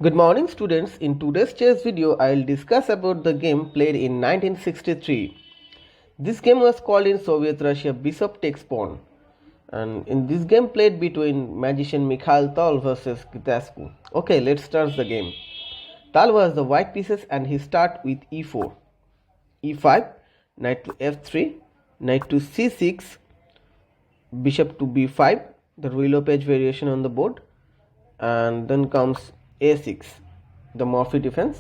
Good morning students. In today's chess video, I'll discuss about the game played in 1963. This game was called in Soviet Russia Bishop takes pawn, and in this game played between magician Mikhail Tal versus Gitascu. Okay, let's start the game. Tal was the white pieces and he start with e4, e5, knight to f3, knight to c6, bishop to b5, the Ruy Lopez variation on the board, and then comes a6, the Murphy defense.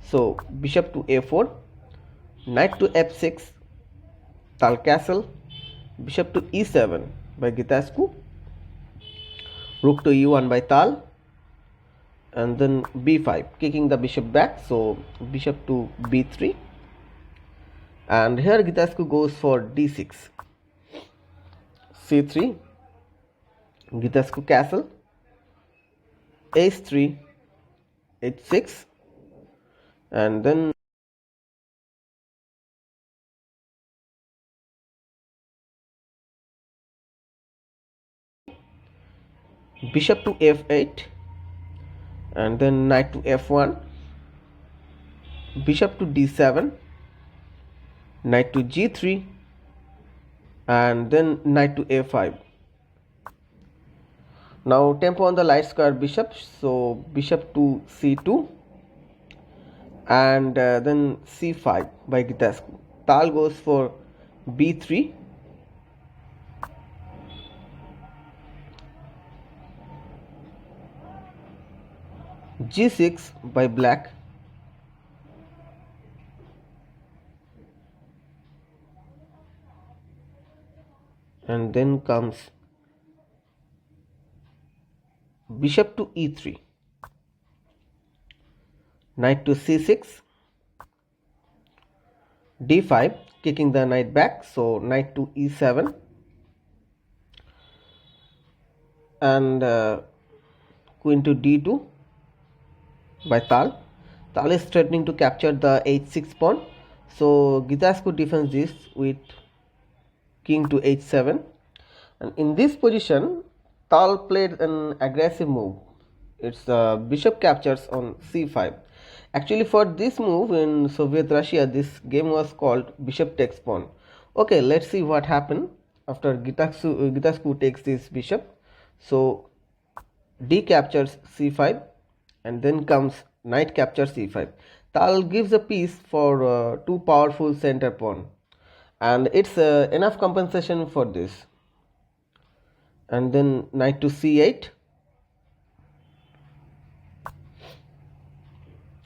So bishop to a4, knight to f6, Tal castle, bishop to e7 by Gitascu, rook to e1 by Tal, and then b5, kicking the bishop back. So bishop to b3, and here Gitascu goes for d6, c3, Gitascu castle, h3, h6, and then bishop to f8, and then knight to f1, bishop to d7, knight to g3, and then knight to a5. Now tempo on the light square bishop, so bishop to c2, and then c5 by Gitascu. Tal goes for b3, g6 by black, and then comes bishop to e3, knight to c6, d5, kicking the knight back, so knight to e7, and queen to d2 by Tal. Tal is threatening to capture the h6 pawn, so Gitascu defends this with king to h7, and in this position Tal played an aggressive move. It's bishop captures on c5. Actually, for this move in Soviet Russia, this game was called bishop takes pawn. Okay, let's see what happened after Gitascu takes this bishop. So d captures c5, and then comes knight captures c5. Tal gives a piece for two powerful center pawn, and it's enough compensation for this. And then knight to c8,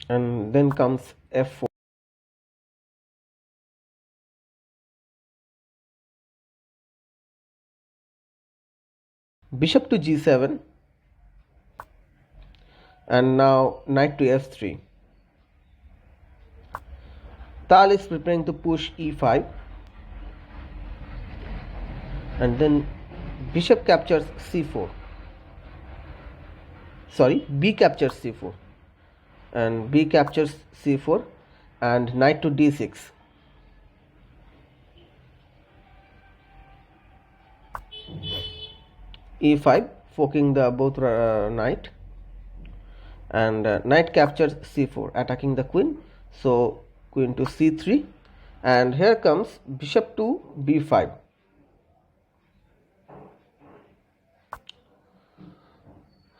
and then comes f4. Bishop to g7, and now knight to f3. Tal is preparing to push e5, and then bishop captures c4. Sorry, b captures c4, and b captures c4, and knight to d6. e5, forking the both knight, and knight captures c4, attacking the queen. So queen to c3, and here comes bishop to b5.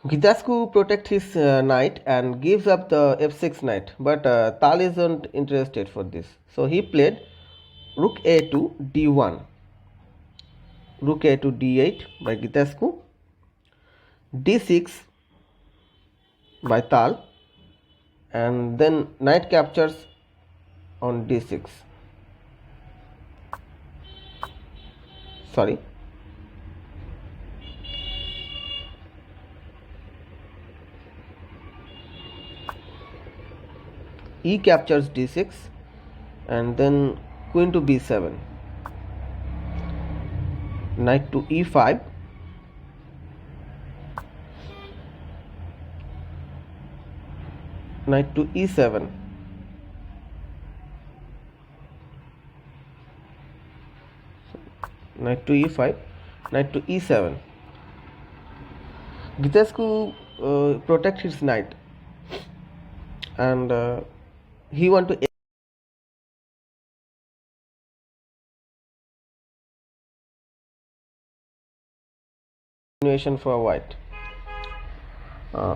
Gitascu protects his knight and gives up the f6 knight, but Tal isn't interested for this. So he played rook a to d1, rook a to d8 by Gitascu, d6 by Tal, and then knight captures on d6. Sorry. E captures d6, and then queen to b7, knight to e5, knight to e7, knight to e5, knight to e7. Gitascu protects his knight, and he want to continuation for white.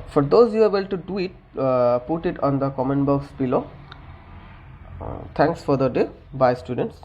For those you are able to do it, put it on the comment box below. Thanks for the day. Bye students.